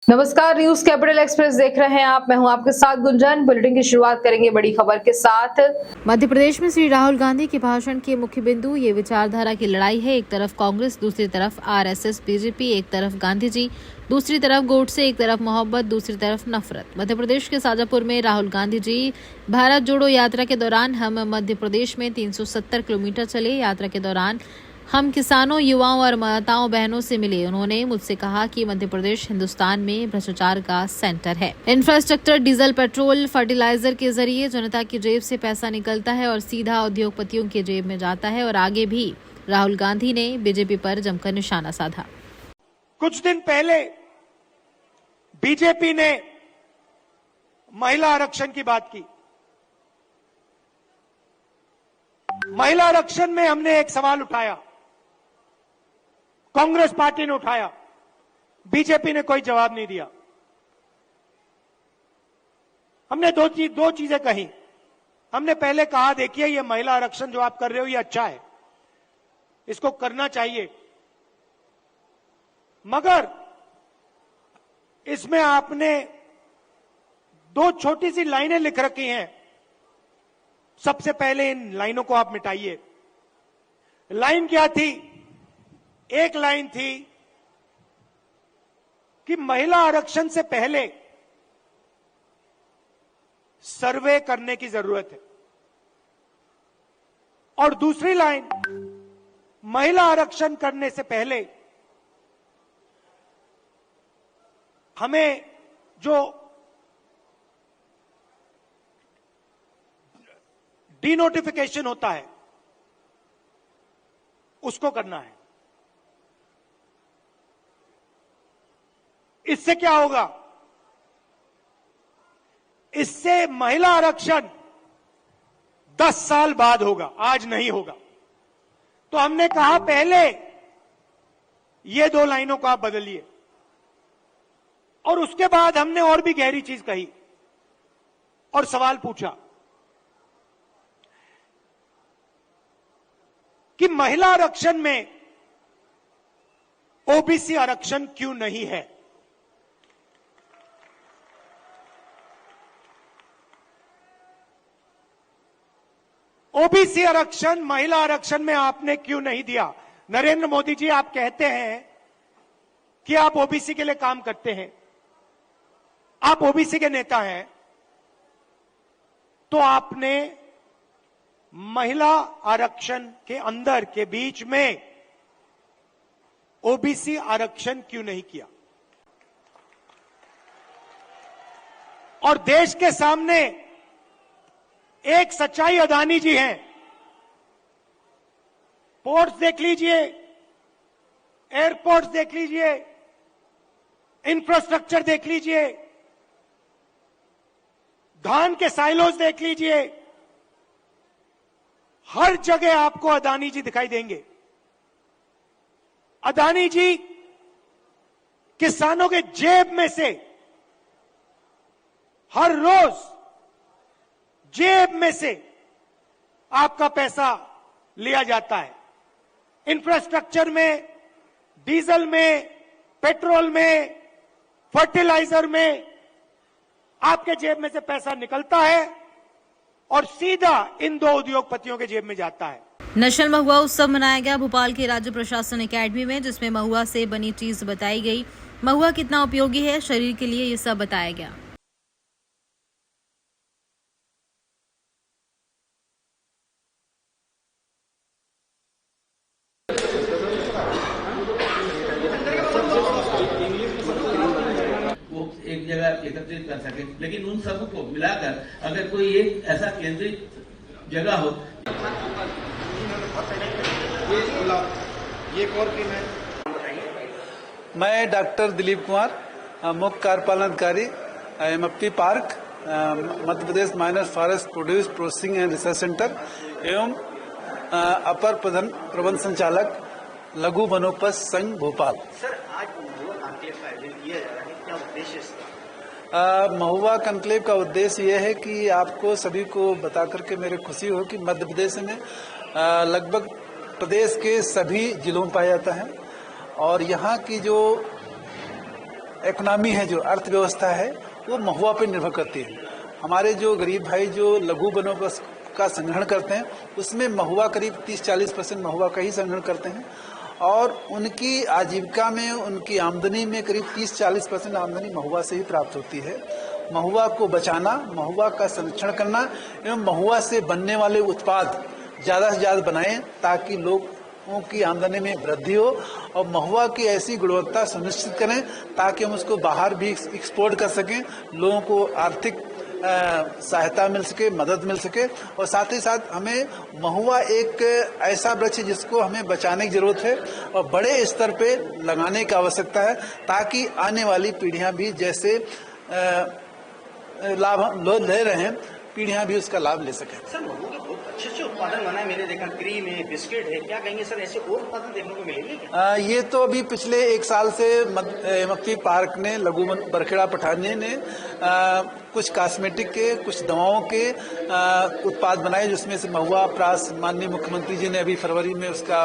नमस्कार, news capital express देख रहे हैं आप। मैं हूं आपके साथ गुंजन। बुलेटिन की शुरुआत करेंगे बड़ी खबर के साथ। मध्य प्रदेश में श्री राहुल गांधी के भाषण के मुख्य बिंदु ये विचारधारा की लड़ाई है। एक तरफ कांग्रेस, दूसरी तरफ आरएसएस, बीजेपी, एक तरफ गांधी जी, दूसरी तरफ गोडसे, एक तरफ मोहब्बत, दूसरी तरफ नफरत। मध्य प्रदेश के शाजापुर में राहुल गांधी जी भारत जोड़ो यात्रा के दौरान हम मध्य प्रदेश में 370 किलोमीटर चले। यात्रा के दौरान हम किसानों, युवाओं और माताओं बहनों से मिले। उन्होंने मुझसे कहा कि मध्य प्रदेश हिंदुस्तान में भ्रष्टाचार का सेंटर है। इंफ्रास्ट्रक्चर, डीजल, पेट्रोल, फर्टिलाइजर के जरिए जनता की जेब से पैसा निकलता है और सीधा उद्योगपतियों की जेब में जाता है। और आगे भी राहुल गांधी ने बीजेपी पर जमकर निशाना साधा। कुछ दिन पहले बीजेपी ने महिला आरक्षण की बात की। महिला आरक्षण में हमने एक सवाल उठाया, कांग्रेस पार्टी ने उठाया, बीजेपी ने कोई जवाब नहीं दिया। हमने दो चीजें कही। हमने पहले कहा, देखिए ये महिला आरक्षण जो आप कर रहे हो ये अच्छा है, इसको करना चाहिए, मगर इसमें आपने दो छोटी सी लाइनें लिख रखी हैं। सबसे पहले इन लाइनों को आप मिटाइए। लाइन क्या थी? एक लाइन थी कि महिला आरक्षण से पहले सर्वे करने की जरूरत है, और दूसरी लाइन, महिला आरक्षण करने से पहले हमें जो डीनोटिफिकेशन होता है उसको करना है। इससे क्या होगा? इससे महिला आरक्षण 10 साल बाद होगा, आज नहीं होगा। तो हमने कहा पहले ये दो लाइनों को आप बदलिए, और उसके बाद हमने और भी गहरी चीज कही और सवाल पूछा कि महिला आरक्षण में ओबीसी आरक्षण क्यों नहीं है? ओबीसी आरक्षण महिला आरक्षण में आपने क्यों नहीं दिया? नरेंद्र मोदी जी, आप कहते हैं कि आप ओबीसी के लिए काम करते हैं, आप ओबीसी के नेता हैं, तो आपने महिला आरक्षण के अंदर के बीच में ओबीसी आरक्षण क्यों नहीं किया? और देश के सामने एक सच्चाई अदानी जी हैं। पोर्ट्स देख लीजिए, एयरपोर्ट्स देख लीजिए, इंफ्रास्ट्रक्चर देख लीजिए, धान के साइलोज देख लीजिए, हर जगह आपको अदानी जी दिखाई देंगे। अदानी जी किसानों के जेब में से हर रोज जेब में से आपका पैसा लिया जाता है। इंफ्रास्ट्रक्चर में, डीजल में, पेट्रोल में, फर्टिलाइजर में आपके जेब में से पैसा निकलता है और सीधा इन दो उद्योगपतियों के जेब में जाता है। नेशनल महुआ उत्सव मनाया गया भोपाल के राज्य प्रशासन एकेडमी में, जिसमें महुआ से बनी चीज बताई गई। महुआ कितना उपयोगी है शरीर के लिए, ये सब बताया गया। एक जगह एकत्रित कर सके, लेकिन उन सबको मिलाकर अगर कोई एक ऐसा केंद्रित जगह हो। मैं डॉक्टर दिलीप कुमार, मुख्य कार्यपालन अधिकारी, MFP park, Madhya Pradesh minor forest produce processing and research centre एवं अपर प्रबंध संचालक लघु वनोपज संघ भोपाल। सर, आज महुआ कॉन्क्लेव का आयोजन किया जा रहा है, क्या उद्देश्य है? महुआ कॉन्क्लेव का उद्देश्य यह है कि आपको सभी को बता करके मेरे खुशी हो कि मध्य प्रदेश में लगभग प्रदेश के सभी जिलों में पाया जाता है, और यहाँ की जो इकोनॉमी है, जो अर्थव्यवस्था है, वो महुआ पर निर्भर करती है। हमारे जो गरीब भाई जो लघु वनोपज का संग्रहण करते हैं, उसमें महुआ करीब 30-40% महुआ का ही संग्रहण करते हैं और उनकी आजीविका में, उनकी आमदनी में करीब 30-40% आमदनी महुआ से ही प्राप्त होती है। महुआ को बचाना, महुआ का संरक्षण करना एवं महुआ से बनने वाले उत्पाद ज़्यादा से ज़्यादा बनाएं ताकि लोगों की आमदनी में वृद्धि हो और महुआ की ऐसी गुणवत्ता सुनिश्चित करें ताकि हम उसको बाहर भी एक्सपोर्ट कर सकें, लोगों को आर्थिक सहायता मिल सके, मदद मिल सके। और साथ ही साथ हमें महुआ एक ऐसा वृक्ष है जिसको हमें बचाने की जरूरत है और बड़े स्तर पे लगाने की आवश्यकता है ताकि आने वाली पीढ़ियां भी जैसे लाभ ले रहे हैं, पीढ़ियां भी उसका लाभ ले सकें। सर महुआ के बहुत अच्छे उत्पादन बना है, मैंने देखा क्रीम है, बिस्किट है, क्या कहेंगे सर ऐसे और उत्पादन देखने को मिलेंगे क्या? ये तो अभी पिछले 1 साल से एमएफपी पार्क ने, लघु बरखेड़ा पठानिया ने कुछ कॉस्मेटिक के, कुछ दवाओं के उत्पाद बनाए जिसमें से महुआ प्रास माननीय मुख्यमंत्री जी ने अभी फरवरी में उसका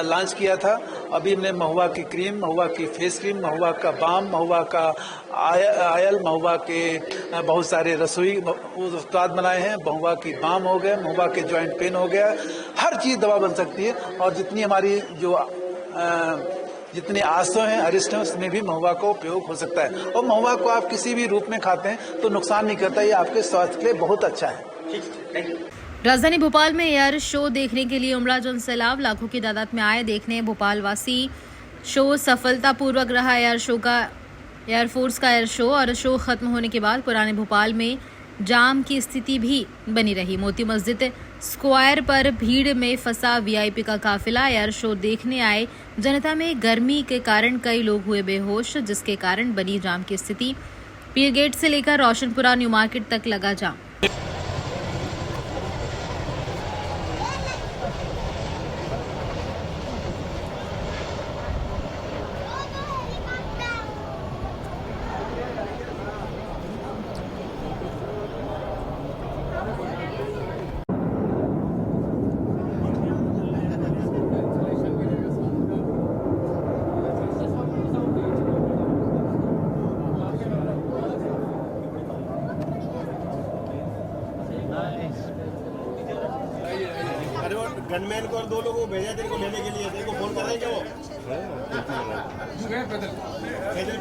लॉन्च किया था। अभी हमने महुआ की क्रीम, महुआ की फेस क्रीम, महुआ का बाम, महुआ का आयल, महुआ के बहुत सारे रसोई उत्पाद बनाए हैं। महुआ की बाम हो गए, महुआ के जॉइंट पेन हो गया, हर चीज दवा बन सकती है और जितनी हमारी जो जितने आसों हैं, अरिष्ट हैं, उसमें भी महुआ का उपयोग हो सकता है। और महुआ को आप किसी भी रूप में खाते हैं तो नुकसान नहीं करता, ये आपके स्वास्थ्य के लिए बहुत अच्छा है। Thank you. राजधानी भोपाल में एयर शो देखने के लिए उमड़ा जन सैलाब, लाखों की तादाद में आए देखने भोपाल वासी। शो सफलतापूर्वक रहा एयरफोर्स का एयर शो और शो खत्म होने के बाद पुराने भोपाल में जाम की स्थिति भी बनी रही। मोती मस्जिद स्क्वायर पर भीड़ में फंसा वीआईपी का काफिला। एयर शो देखने आए जनता में गर्मी के कारण कई लोग हुए बेहोश, जिसके कारण बनी जाम की स्थिति। पीर गेट से लेकर रोशनपुरा न्यू मार्केट तक लगा जाम। अरे वो गनमैन को और 2 लोगों को भेजा तेरे को लेने के लिए, तेरे को फोन कर रहे हैं क्या वो? पैदल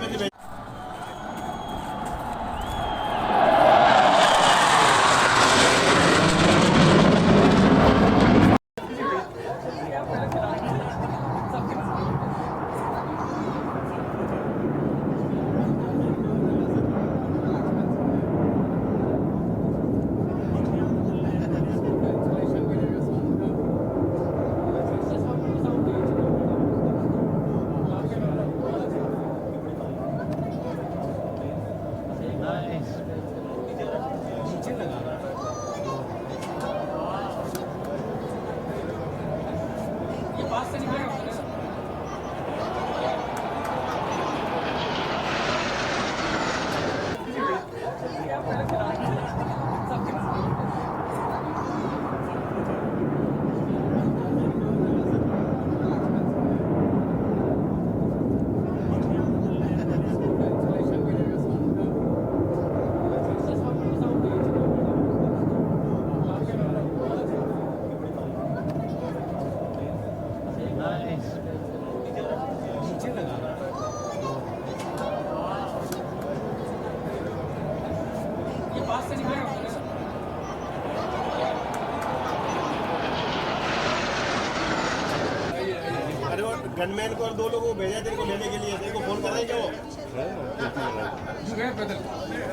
गनमैन को और 2 लोगों को भेजा तेरे को लेने के लिए, तेरे को फोन कर रहे हैं क्या वो?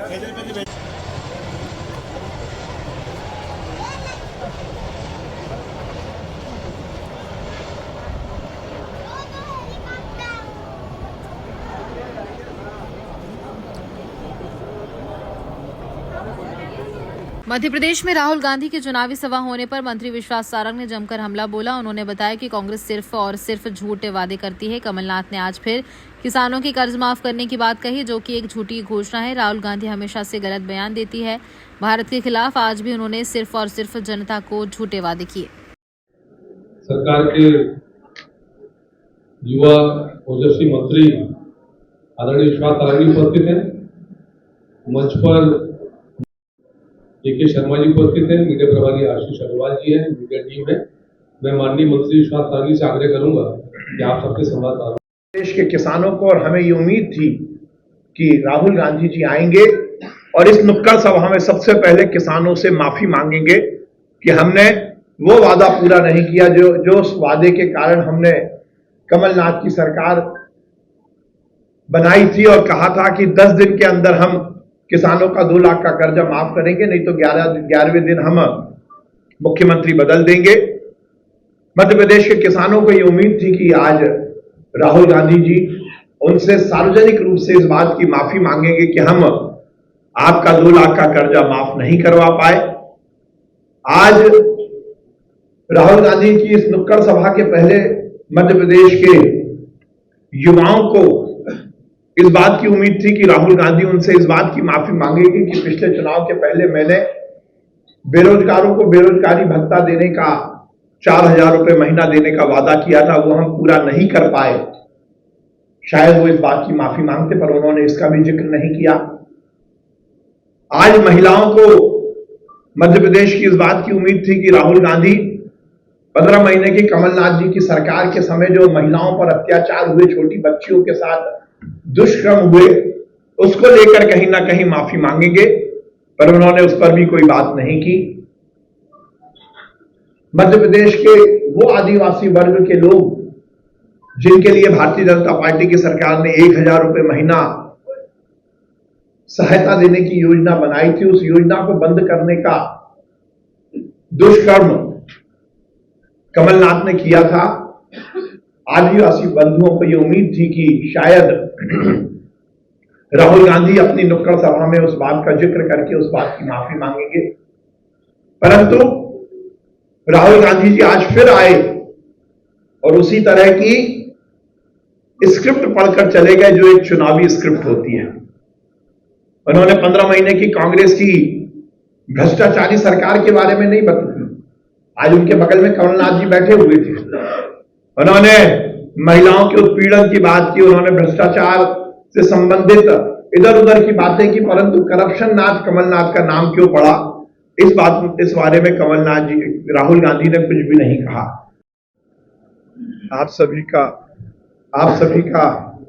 पैदल मध्य प्रदेश में राहुल गांधी की चुनावी सभा होने पर मंत्री विश्वास सारंग ने जमकर हमला बोला। उन्होंने बताया कि कांग्रेस सिर्फ और सिर्फ झूठे वादे करती है। कमलनाथ ने आज फिर किसानों की कर्ज माफ करने की बात कही, जो कि एक झूठी घोषणा है। राहुल गांधी हमेशा से गलत बयान देती है भारत के खिलाफ। आज भी उन्होंने सिर्फ और सिर्फ जनता को झूठे वादे किए। सरकार के युवा ओजस्वी मंत्री आदरणीय विश्वास तारांगी उपस्थित हैं। मंच पर के शर्मा जी उपस्थित हैं। मीडिया प्रभारी आशीष अग्रवाल जी हैं, मीडिया टीम है। मैं माननीय मंत्री विश्वास तारांगी से आग्रह करूंगा कि आप सबसे संवाद करें। देश के किसानों को और हमें ये उम्मीद थी कि राहुल गांधी जी आएंगे और इस नुक्कड़ सभा में सबसे पहले किसानों से माफी मांगेंगे कि हमने वो वादा पूरा नहीं किया जो उस वादे के कारण हमने कमलनाथ की सरकार बनाई थी और कहा था कि 10 दिन के अंदर हम किसानों का 2 लाख का कर्जा माफ करेंगे, नहीं तो 11वें दिन हम मुख्यमंत्री बदल देंगे। मध्य प्रदेश के किसानों को ये उम्मीद थी कि आज राहुल गांधी जी उनसे सार्वजनिक रूप से इस बात की माफी मांगेंगे कि हम आपका 2 लाख का कर्जा माफ नहीं करवा पाए। आज राहुल गांधी की इस नुक्कड़ सभा के पहले मध्य प्रदेश के युवाओं को इस बात की उम्मीद थी कि राहुल गांधी उनसे इस बात की माफी मांगेंगे कि पिछले चुनाव के पहले मैंने बेरोजगारों को बेरोजगारी भत्ता देने का 4,000 रुपए महीना देने का वादा किया था, वो हम पूरा नहीं कर पाए। शायद वो इस बात की माफी मांगते, पर उन्होंने इसका भी जिक्र नहीं किया। आज महिलाओं को मध्य प्रदेश की इस बात की उम्मीद थी कि राहुल गांधी 15 महीने की कमलनाथ जी की सरकार के समय जो महिलाओं पर अत्याचार हुए, छोटी बच्चियों के साथ दुष्कर्म हुए, उसको लेकर कहीं ना कहीं माफी मांगेंगे, पर उन्होंने उस पर भी कोई बात नहीं की। मध्य प्रदेश के वो आदिवासी वर्ग के लोग जिनके लिए भारतीय जनता पार्टी की सरकार ने 1,000 रुपए महीना सहायता देने की योजना बनाई थी, उस योजना को बंद करने का दुष्कर्म कमलनाथ ने किया था। आदिवासी बंधुओं को यह उम्मीद थी कि शायद राहुल गांधी अपनी नुक्कड़ सभा में उस बात का जिक्र करके उस बात की माफी मांगेंगे, परंतु राहुल गांधी जी आज फिर आए और उसी तरह की स्क्रिप्ट पढ़कर चले गए जो एक चुनावी स्क्रिप्ट होती है। उन्होंने 15 महीने की कांग्रेस की भ्रष्टाचारी सरकार के बारे में नहीं बताया। आज उनके बगल में कमलनाथ जी बैठे हुए थे, उन्होंने महिलाओं के उत्पीड़न की बात की, उन्होंने भ्रष्टाचार से संबंधित इधर उधर की बातें की, परंतु करप्शन नाथ कमलनाथ का नाम क्यों पड़ा, इस बारे में कमलनाथ जी राहुल गांधी ने कुछ भी नहीं कहा। आप सभी का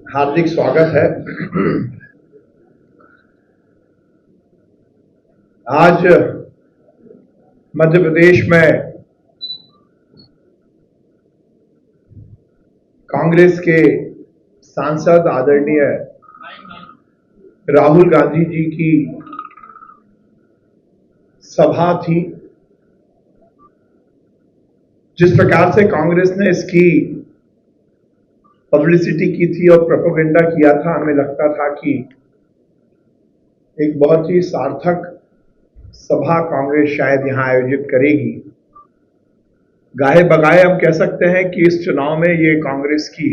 हार्दिक स्वागत है। आज मध्य प्रदेश में कांग्रेस के सांसद आदरणीय राहुल गांधी जी की सभा थी। जिस प्रकार से कांग्रेस ने इसकी पब्लिसिटी की थी और प्रोपेगेंडा किया था, हमें लगता था कि एक बहुत ही सार्थक सभा कांग्रेस शायद यहां आयोजित करेगी। गाहे बगाए हम कह सकते हैं कि इस चुनाव में ये कांग्रेस की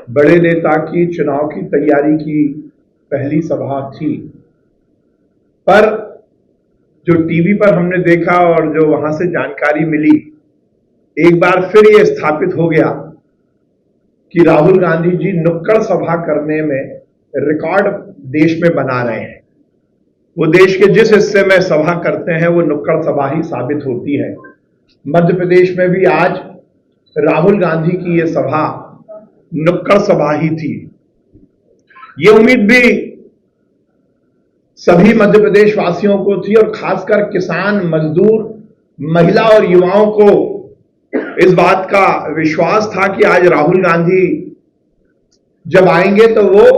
बड़े नेता की चुनाव की तैयारी की पहली सभा थी, पर जो टीवी पर हमने देखा और जो वहां से जानकारी मिली, एक बार फिर ये स्थापित हो गया कि राहुल गांधी जी नुक्कड़ सभा करने में रिकॉर्ड देश में बना रहे हैं। वो देश के जिस हिस्से में सभा करते हैं वो नुक्कड़ सभा ही साबित होती है। मध्य प्रदेश में भी आज राहुल गांधी की ये सभा नुक्कड़ सभा ही थी। ये उम्मीद भी सभी मध्य प्रदेश वासियों को थी और खासकर किसान, मजदूर, महिला और युवाओं को इस बात का विश्वास था कि आज राहुल गांधी जब आएंगे तो वो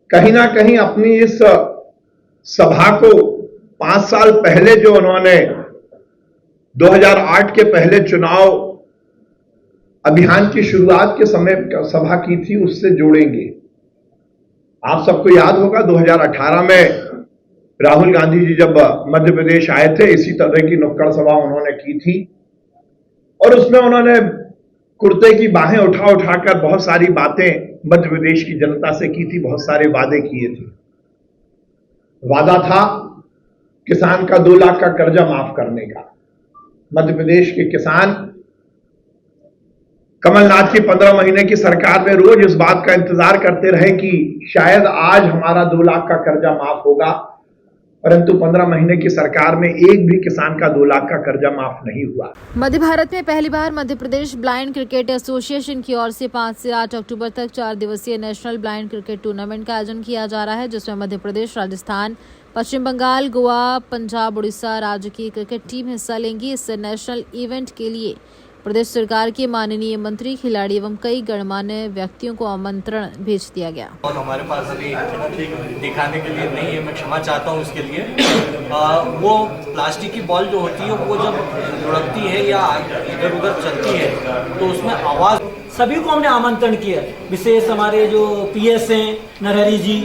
कहीं ना कहीं अपनी इस सभा को 5 साल पहले जो उन्होंने 2008 के पहले चुनाव अभियान की शुरुआत के समय सभा की थी उससे जोड़ेंगे। आप सबको याद होगा 2018 में राहुल गांधी जी जब मध्य प्रदेश आए थे, इसी तरह की नुक्कड़ सभा उन्होंने की थी और उसमें उन्होंने कुर्ते की बाहें उठा उठाकर बहुत सारी बातें मध्य प्रदेश की जनता से की थी, बहुत सारे वादे किए थे। वादा था किसान का 2 लाख का कर्जा माफ करने का। मध्य प्रदेश के किसान कमलनाथ की 15 महीने की सरकार में रोज इस बात का इंतजार करते रहे कि शायद आज हमारा 2 लाख का कर्जा माफ होगा, परंतु 15 महीने की सरकार में एक भी किसान का 2 लाख का कर्जा माफ नहीं हुआ। मध्य भारत में पहली बार Madhya Pradesh blind cricket association की ओर से 5 से 8 अक्टूबर तक 4 दिवसीय नेशनल ब्लाइंड क्रिकेट टूर्नामेंट का आयोजन किया जा रहा है, जिसमें मध्य प्रदेश, राजस्थान, पश्चिम बंगाल, गोवा, पंजाब, उड़ीसा राज्य की क्रिकेट टीम हिस्सा लेंगी। इस नेशनल इवेंट के लिए प्रदेश सरकार के माननीय मंत्री, खिलाड़ी एवं कई गणमान्य व्यक्तियों को आमंत्रण भेज दिया गया। और हमारे पास अभी दिखाने के लिए नहीं है, मैं क्षमा चाहता हूँ उसके लिए। वो प्लास्टिक की बॉल जो होती है वो जब लुढ़कती है या इधर उधर चलती है तो उसमें आवाज, सभी को हमने आमंत्रण किया, विशेष हमारे जो पीएस हैं, नरहरी जी,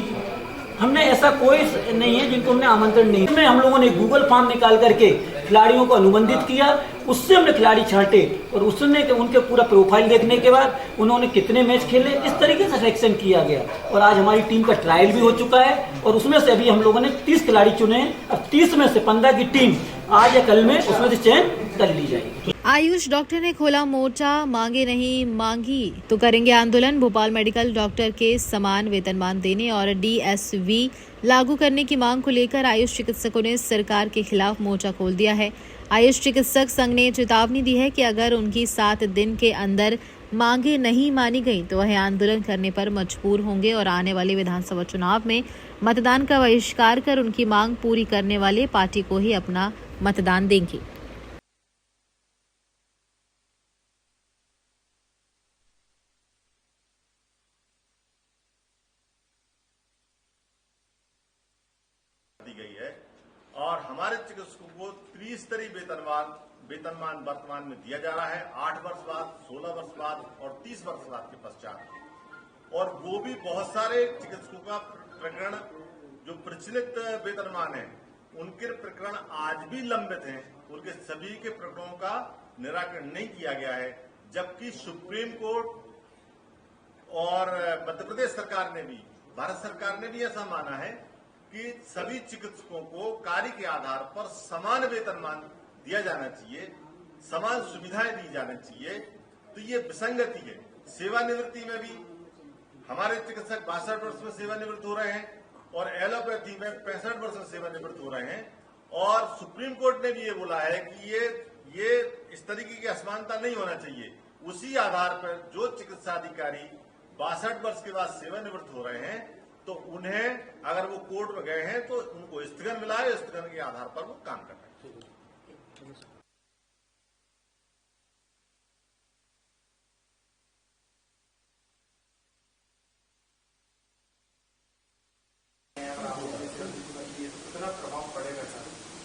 हमने ऐसा कोई नहीं है जिनको हमने आमंत्रण नहीं। इसमें हम लोगों ने गूगल फॉर्म निकाल करके खिलाड़ियों को अनुबंधित किया, उससे हमने खिलाड़ी छांटे और उसने उनके पूरा प्रोफाइल देखने के बाद उन्होंने कितने मैच खेले, इस तरीके से सिलेक्शन किया गया। और आज हमारी टीम का ट्रायल भी हो चुका है और उसमें से अभी हम लोगों ने 30 खिलाड़ी चुने हैं और 30 में से 15 की टीम आज या कल में उसमें से चयन कर ली जाएगी। आयुष डॉक्टर ने खोला मोर्चा, मांगे नहीं मांगी तो करेंगे आंदोलन। भोपाल मेडिकल डॉक्टर के समान वेतनमान देने और DSV लागू करने की मांग को लेकर आयुष चिकित्सकों ने सरकार के खिलाफ मोर्चा खोल दिया है। आयुष चिकित्सक संघ ने चेतावनी दी है कि अगर उनकी 7 दिन के अंदर मांगे नहीं मानी गई तो वह आंदोलन करने पर मजबूर होंगे और आने वाले विधानसभा चुनाव में मतदान का बहिष्कार कर उनकी मांग पूरी करने वाले पार्टी को ही अपना मतदान देंगे। दी गई है और हमारे चिकित्सकों को त्रिस्तरीय वेतनमान वर्तमान में दिया जा रहा है, 8 वर्ष बाद, 16 वर्ष बाद और 30 वर्ष बाद के पश्चात। और वो भी बहुत सारे चिकित्सकों का प्रकरण जो प्रचलित वेतनमान है उनके प्रकरण आज भी लंबित हैं, उनके सभी के प्रकरणों का निराकरण नहीं किया गया है, जबकि सुप्रीम कोर्ट और मध्य प्रदेश सरकार ने भी, भारत सरकार ने भी ऐसा माना है कि सभी चिकित्सकों को कार्य के आधार पर समान वेतनमान दिया जाना चाहिए, समान सुविधाएं दी जानी चाहिए। तो ये विसंगति है। सेवानिवृत्ति में भी हमारे चिकित्सक 62 वर्ष में सेवानिवृत्त हो रहे हैं और एलोपैथी में 65 वर्ष में सेवानिवृत्त हो रहे हैं। और सुप्रीम कोर्ट ने भी ये बोला है कि ये इस तरीके की असमानता नहीं होना चाहिए। उसी आधार पर जो चिकित्सा अधिकारी 62 वर्ष के बाद सेवानिवृत्त हो रहे हैं तो उन्हें अगर वो कोर्ट में गए हैं तो उनको स्थगन मिला है, स्थगन के आधार पर वो काम कर रहे हैं।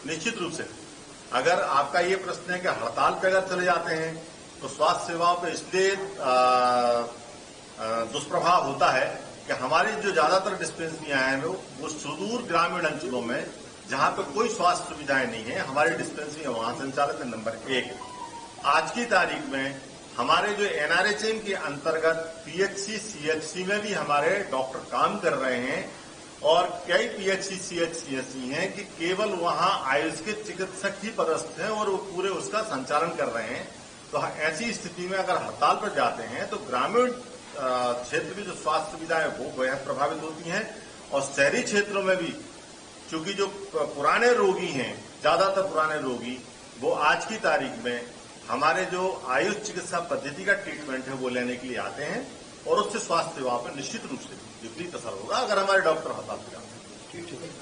निश्चित रूप से अगर आपका ये प्रश्न है कि हड़ताल पे अगर चले जाते हैं तो स्वास्थ्य सेवाओं पे इसलिए दुष्प्रभाव होता है कि हमारी जो ज्यादातर डिस्पेंसरियां हैं वो सुदूर ग्रामीण अंचलों में जहां पे कोई स्वास्थ्य सुविधाएं नहीं है, हमारी डिस्पेंसरी वहां संचालित है। नंबर 1, आज की तारीख में हमारे जो NRHM के अंतर्गत PHC CHC में भी हमारे डॉक्टर काम कर रहे हैं और कई PHC CHC ऐसी हैं कि केवल वहां आयुष के चिकित्सक ही पदस्थ हैं और वो पूरे उसका संचालन कर रहे हैं। तो ऐसी स्थिति में अगर हड़ताल पर जाते हैं तो ग्रामीण क्षेत्र की जो स्वास्थ्य सुविधाएं वो बेहद प्रभावित होती हैं और शहरी क्षेत्रों में भी, चूंकि जो पुराने रोगी हैं, ज्यादातर पुराने रोगी वो आज की तारीख में हमारे जो आयुष चिकित्सा पद्धति का ट्रीटमेंट है वो लेने के लिए आते हैं और उससे स्वास्थ्य सेवाओं पर निश्चित रूप से विपरीत असर होगा अगर हमारे डॉक्टर हड़ताल पर जाते हैं।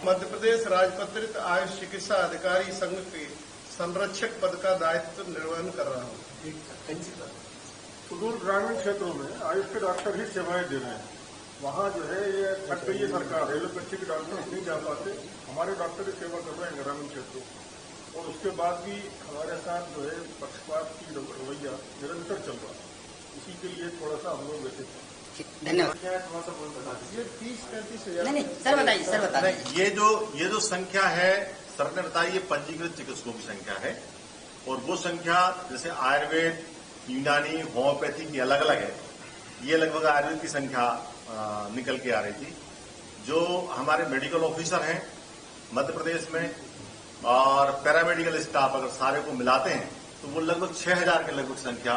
मध्य प्रदेश राजपत्रित आयुष चिकित्सा अधिकारी संघ के संरक्षक पद का दायित्व निर्वहन कर रहा हूँ। सुदूर ग्रामीण क्षेत्रों में आयुष के डॉक्टर ही सेवाएं दे रहे हैं, वहाँ जो है ये थक गई है सरकार, एलोपैथी के डॉक्टर नहीं जा पाते, हमारे डॉक्टर ही सेवा कर रहे हैं ग्रामीण क्षेत्रों। और उसके बाद भी हमारे साथ जो है पक्षपात की रवैया निरंतर चल रहा है, इसी के लिए थोड़ा सा हम लोग व्यथित हैं। धन्यवाद। ये 30-35 हजार। नहीं सर बताइए, सर बताइए। ये जो संख्या है सर ने बताई, ये पंजीकृत चिकित्सकों की संख्या है और वो संख्या जैसे आयुर्वेद, यूनानी, होम्योपैथी की अलग अलग है। ये लगभग आयुर्वेद की संख्या निकल के आ रही थी। जो हमारे मेडिकल ऑफिसर हैं मध्य प्रदेश में और पैरामेडिकल स्टाफ अगर सारे को मिलाते हैं तो वो लगभग 6000 के लगभग संख्या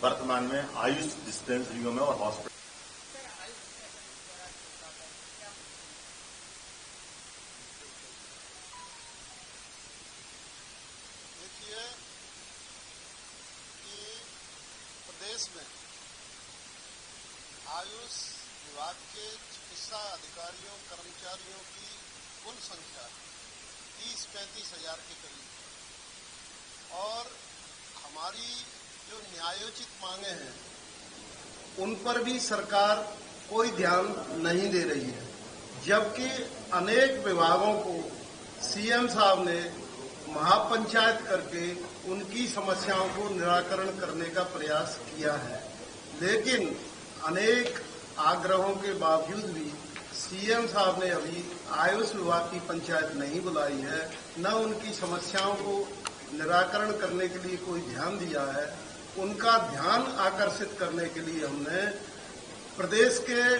वर्तमान में आयुष डिस्पेंसरियों में और हॉस्पिटल प्रदेश में आयुष विभाग के चिकित्सा अधिकारियों कर्मचारियों की कुल संख्या 30-35 हजार के करीब है और हमारी जो न्यायोचित मांगे हैं उन पर भी सरकार कोई ध्यान नहीं दे रही है, जबकि अनेक विभागों को सीएम साहब ने महापंचायत करके उनकी समस्याओं को निराकरण करने का प्रयास किया है, लेकिन अनेक आग्रहों के बावजूद भी सीएम साहब ने अभी आयुष विभाग की पंचायत नहीं बुलाई है, न उनकी समस्याओं को निराकरण करने के लिए कोई ध्यान दिया है। उनका ध्यान आकर्षित करने के लिए हमने प्रदेश के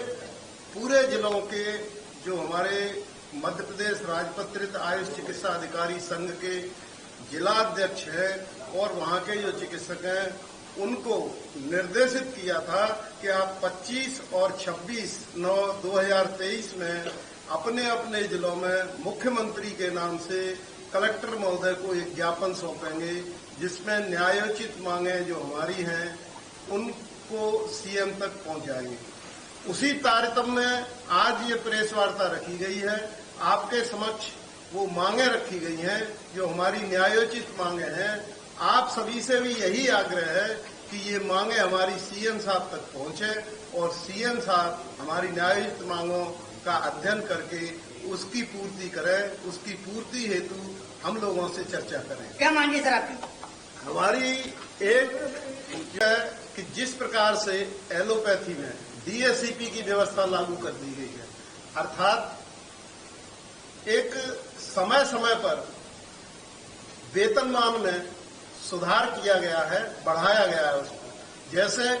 पूरे जिलों के जो हमारे मध्य प्रदेश राजपत्रित आयुष चिकित्सा अधिकारी संघ के जिला अध्यक्ष हैं और वहां के जो चिकित्सक हैं उनको निर्देशित किया था कि आप 25 और 26/9/2023 में अपने अपने जिलों में मुख्यमंत्री के नाम से कलेक्टर महोदय को एक ज्ञापन सौंपेंगे, जिसमें न्यायोचित मांगे जो हमारी हैं उनको सीएम तक पहुंचाएंगे। उसी तारतम्य में आज ये प्रेस वार्ता रखी गई है। आपके समक्ष वो मांगे रखी गई हैं जो हमारी न्यायोचित मांगे हैं। आप सभी से भी यही आग्रह है कि ये मांगे हमारी सीएम साहब तक पहुंचे और सीएम साहब हमारी न्यायोचित मांगों का अध्ययन करके उसकी पूर्ति करें। उसकी पूर्ति हेतु हम लोगों से चर्चा करें। क्या मांगे सर आपकी? हमारी एक है कि जिस प्रकार से एलोपैथी में डीएससीपी की व्यवस्था लागू कर दी गई है, अर्थात एक समय समय पर वेतनमान में सुधार किया गया है, बढ़ाया गया है उसको। जैसे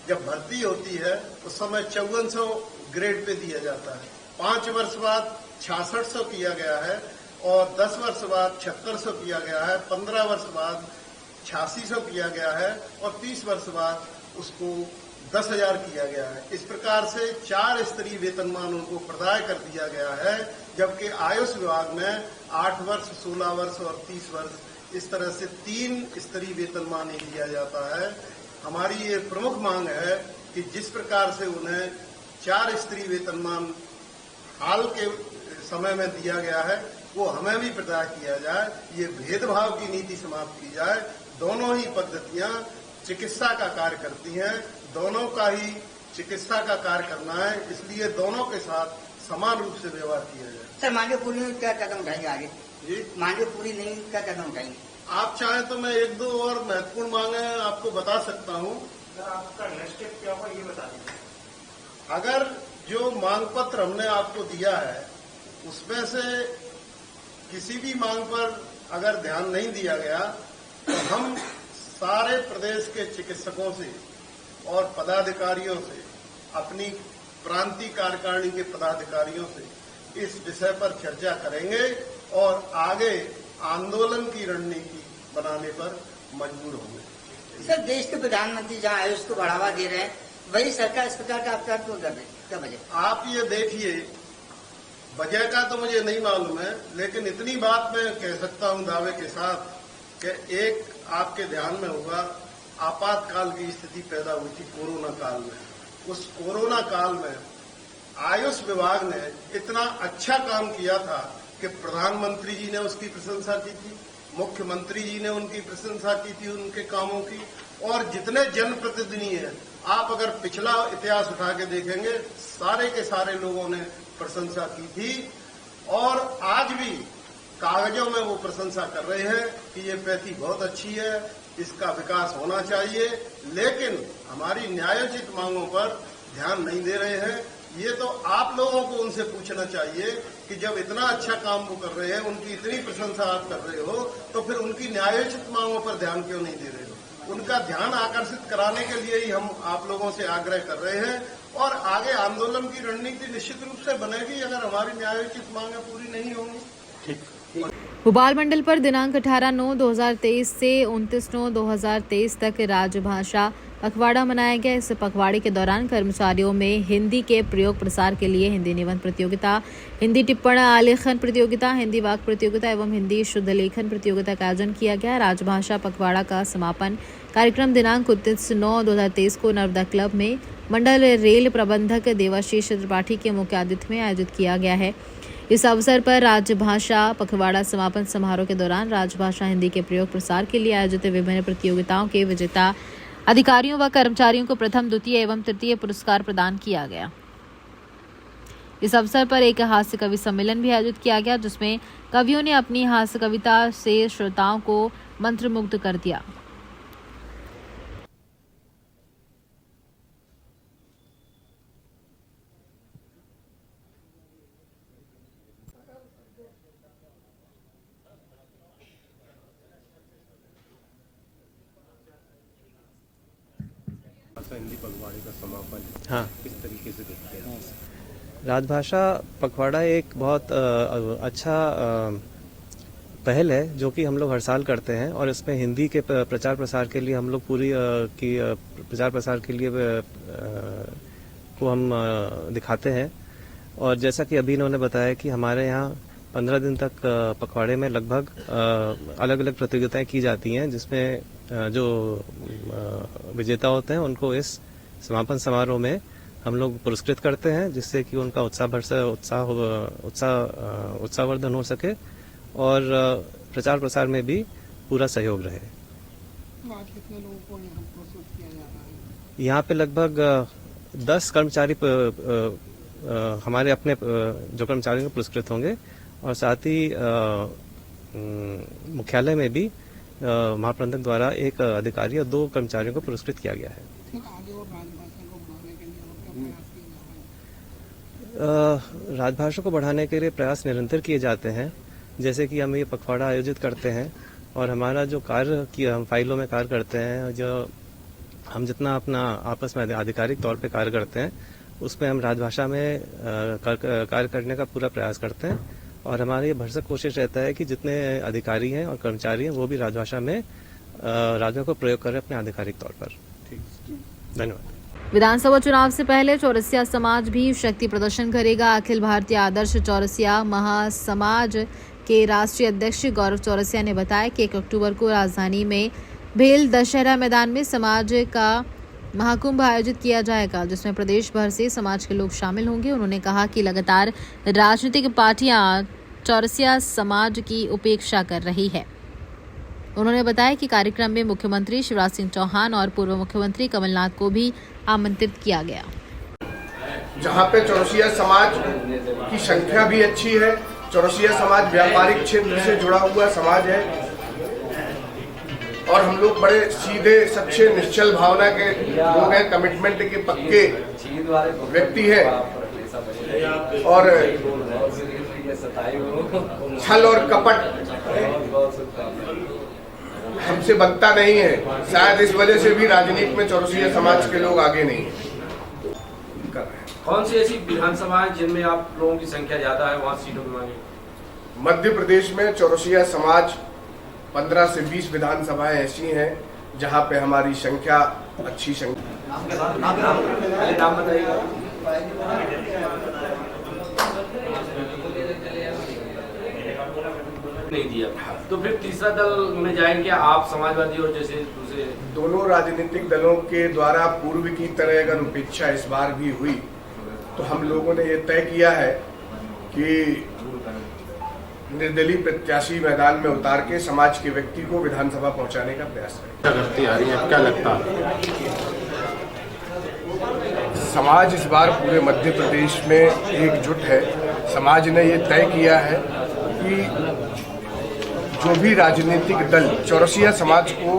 जब भर्ती होती है उस समय 5400 ग्रेड पे दिया जाता है, 5 वर्ष बाद 6600 किया गया है और 10 वर्ष बाद 7600 किया गया है, 15 वर्ष बाद 8600 किया गया है और 30 वर्ष बाद उसको 10,000 किया गया है। इस प्रकार से 4 स्तरीय वेतनमान उनको प्रदान कर दिया गया है, जबकि आयुष विभाग में 8 वर्ष, 16 वर्ष और 30 वर्ष इस तरह से 3 स्तरीय वेतनमान ही दिया जाता है। हमारी ये प्रमुख मांग है कि जिस प्रकार से उन्हें 4 स्तरीय वेतनमान हाल के समय में दिया गया है वो हमें भी प्रदान किया जाए। ये भेदभाव की नीति समाप्त की जाए। दोनों ही पद्धतियां चिकित्सा का कार्य करती हैं, दोनों का ही चिकित्सा का कार्य करना है, इसलिए दोनों के साथ समान रूप से व्यवहार किया जाए। सर मांगे पूरी नहीं क्या कदम उठाएंगे आगे? जी मांगे पूरी नहीं क्या कदम उठाएंगे? आप चाहें तो मैं 1-2 और महत्वपूर्ण मांगे आपको बता सकता हूं। सर आपका नेक्स्ट स्टेप क्या होगा ये बता दीजिए। अगर जो मांग पत्र हमने आपको दिया है उसमें से किसी भी मांग पर अगर ध्यान नहीं दिया गया तो हम सारे प्रदेश के चिकित्सकों से और पदाधिकारियों से, अपनी प्रांतीय कार्यकारिणी के पदाधिकारियों से इस विषय पर चर्चा करेंगे और आगे आंदोलन की रणनीति बनाने पर मजबूर होंगे। सर देश के प्रधानमंत्री जहां आयुष को बढ़ावा दे रहे हैं वही सरकार इस प्रकार का अवतार क्यों कर रही है? क्या वजह? आप ये देखिए, वजह का तो मुझे नहीं मालूम है, लेकिन इतनी बात मैं कह सकता हूं दावे के साथ कि एक आपके ध्यान में होगा आपातकाल की स्थिति पैदा हुई थी कोरोना काल में। उस कोरोना काल में आयुष विभाग ने इतना अच्छा काम किया था कि प्रधानमंत्री जी ने उसकी प्रशंसा की थी, मुख्यमंत्री जी ने उनकी प्रशंसा की थी उनके कामों की, और जितने जनप्रतिनिधि हैं आप अगर पिछला इतिहास उठा के देखेंगे सारे के सारे लोगों ने प्रशंसा की थी और आज भी कागजों में वो प्रशंसा कर रहे हैं कि ये पैथी बहुत अच्छी है, इसका विकास होना चाहिए, लेकिन हमारी न्यायोचित मांगों पर ध्यान नहीं दे रहे हैं। ये तो आप लोगों को उनसे पूछना चाहिए कि जब इतना अच्छा काम वो कर रहे हैं, उनकी इतनी प्रशंसा आप कर रहे हो, तो फिर उनकी न्यायोचित मांगों पर ध्यान क्यों नहीं दे रहे हो? उनका ध्यान आकर्षित कराने के लिए ही हम आप लोगों से आग्रह कर रहे हैं और आगे आंदोलन की रणनीति निश्चित रूप से बनेगी अगर हमारी न्यायोचित मांगें पूरी नहीं होंगी। ठीक। भोपाल मंडल पर दिनांक 18/9/2023 से 29/9/2023 तक राजभाषा पखवाड़ा मनाया गया। इस पखवाड़े के दौरान कर्मचारियों में हिंदी के प्रयोग प्रसार के लिए हिंदी निबंध प्रतियोगिता, हिंदी टिप्पण आलेखन प्रतियोगिता, हिंदी वाक् प्रतियोगिता एवं हिंदी शुद्ध लेखन प्रतियोगिता का आयोजन किया गया। राजभाषा पखवाड़ा का समापन कार्यक्रम दिनांक 29/9/2023 को नर्मदा क्लब में मंडल रेल प्रबंधक देवाशीष त्रिपाठी के मुख्य आतिथ्य में आयोजित किया गया है। इस अवसर पर राजभाषा पखवाड़ा समापन समारोह के दौरान राजभाषा हिंदी के प्रयोग प्रसार के लिए आयोजित विभिन्न प्रतियोगिताओं के विजेता अधिकारियों व कर्मचारियों को प्रथम, द्वितीय एवं तृतीय पुरस्कार प्रदान किया गया। इस अवसर पर एक हास्य कवि सम्मेलन भी आयोजित किया गया, जिसमें कवियों ने अपनी हास्य कविता से श्रोताओं को मंत्रमुग्ध कर दिया। हिंदी पखवाड़े का समापन हाँ किस तरीके से देखते हैं? राजभाषा पखवाड़ा एक बहुत अच्छा पहल है जो कि हम लोग हर साल करते हैं और इसमें हिंदी के प्रचार प्रसार के लिए हम लोग पूरी प्रचार प्रसार के लिए को हम दिखाते हैं। और जैसा कि अभी इन्होंने बताया कि हमारे यहाँ 15 दिन तक पखवाड़े में लगभग अलग अलग प्रतियोगिताएं की जाती हैं, जिसमें जो विजेता होते हैं उनको इस समापन समारोह में हम लोग पुरस्कृत करते हैं, जिससे कि उनका उत्साहवर्धन हो सके और प्रचार प्रसार में भी पूरा सहयोग रहे। आज कितने लोगों को यहाँ पुरस्कृत किया जा रहा है? यहाँ पे लगभग 10 कर्मचारी हमारे अपने जो कर्मचारियों को पुरस्कृत होंगे और साथ ही मुख्यालय में भी महाप्रबंधक द्वारा एक अधिकारी और 2 कर्मचारियों को पुरस्कृत किया गया है। आगे और राजभाषा को बढ़ाने के लिए और क्या प्रयास किए जा रहे हैं? राजभाषा को बढ़ाने के लिए प्रयास निरंतर किए जाते हैं। जैसे कि हम ये पखवाड़ा आयोजित करते हैं और हमारा जो कार्य किया हम फाइलों में कार्य करते हैं, जो हम जितना अपना आपस में आधिकारिक तौर पे कार्य करते हैं उसमें हम राजभाषा में कार्य करने का पूरा प्रयास करते हैं और हमारी ये भरसक कोशिश रहता है कि जितने अधिकारी हैं और कर्मचारी हैं वो भी राजभाषा में राजभाषा को प्रयोग करें अपने आधिकारिक तौर पर। धन्यवाद। विधानसभा चुनाव से पहले चौरसिया समाज भी शक्ति प्रदर्शन करेगा। अखिल भारतीय आदर्श चौरसिया महासमाज के राष्ट्रीय अध्यक्ष गौरव चौरसिया ने बताया कि 1 अक्टूबर को राजधानी में भेल दशहरा मैदान में समाज का महाकुंभ आयोजित किया जाएगा, जिसमें प्रदेश भर से समाज के लोग शामिल होंगे। उन्होंने कहा कि लगातार राजनीतिक पार्टियां चौरसिया समाज की उपेक्षा कर रही है। उन्होंने बताया कि कार्यक्रम में मुख्यमंत्री शिवराज सिंह चौहान और पूर्व मुख्यमंत्री कमलनाथ को भी आमंत्रित किया गया। जहां पे चौरसिया समाज की संख्या भी अच्छी है, चौरसिया समाज व्यापारिक क्षेत्र से जुड़ा हुआ समाज है और हम लोग बड़े सीधे सच्चे निश्चल भावना के लोग हैं, कमिटमेंट के पक्के व्यक्ति हैं और छल और कपट हमसे बनता नहीं है। शायद इस वजह से भी राजनीति में चौरसिया समाज के लोग आगे नहीं है। कौन सी ऐसी विधानसभा है जिनमें आप लोगों की संख्या ज्यादा है, वहाँ सीटों की मांगे? मध्य प्रदेश में चौरसिया समाज 15 से 20 विधानसभाएं ऐसी हैं जहां पे हमारी संख्या अच्छी संख्या। नाम बताइएगा। नहीं दिया तो फिर तीसरा दल में जाएंगे आप, समाजवादी और जैसे दूसरे? दोनों राजनीतिक दलों के द्वारा पूर्व की तरह अगर उपेक्षा इस बार भी हुई तो हम लोगों ने ये तय किया है कि निर्दलीय प्रत्याशी मैदान में उतार के समाज के व्यक्ति को विधानसभा पहुंचाने का प्रयास करती आ रही है, क्या लगता है? समाज इस बार पूरे मध्य प्रदेश में एकजुट है। समाज ने ये तय किया है कि जो भी राजनीतिक दल चौरसिया समाज को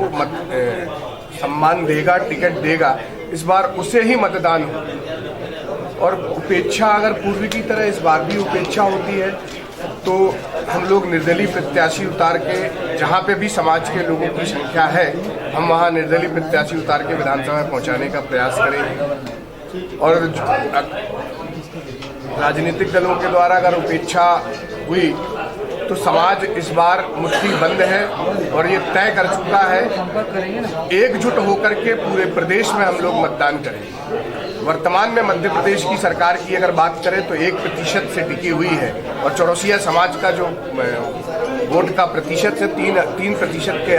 सम्मान देगा, टिकट देगा, इस बार उसे ही मतदान हो। और उपेक्षा अगर पूर्व की तरह इस बार भी उपेक्षा होती है तो हम लोग निर्दलीय प्रत्याशी उतार के जहां पे भी समाज के लोगों की संख्या है हम वहां निर्दलीय प्रत्याशी उतार के विधानसभा में पहुंचाने का प्रयास करेंगे। और राजनीतिक दलों के द्वारा अगर उपेक्षा हुई तो समाज इस बार मुट्ठी बंद है और ये तय कर चुका है एकजुट होकर के पूरे प्रदेश में हम लोग मतदान करेंगे। वर्तमान में मध्य प्रदेश की सरकार की अगर बात करें तो 1% से टिकी हुई है और चौरसिया समाज का जो वोट का प्रतिशत है 3% के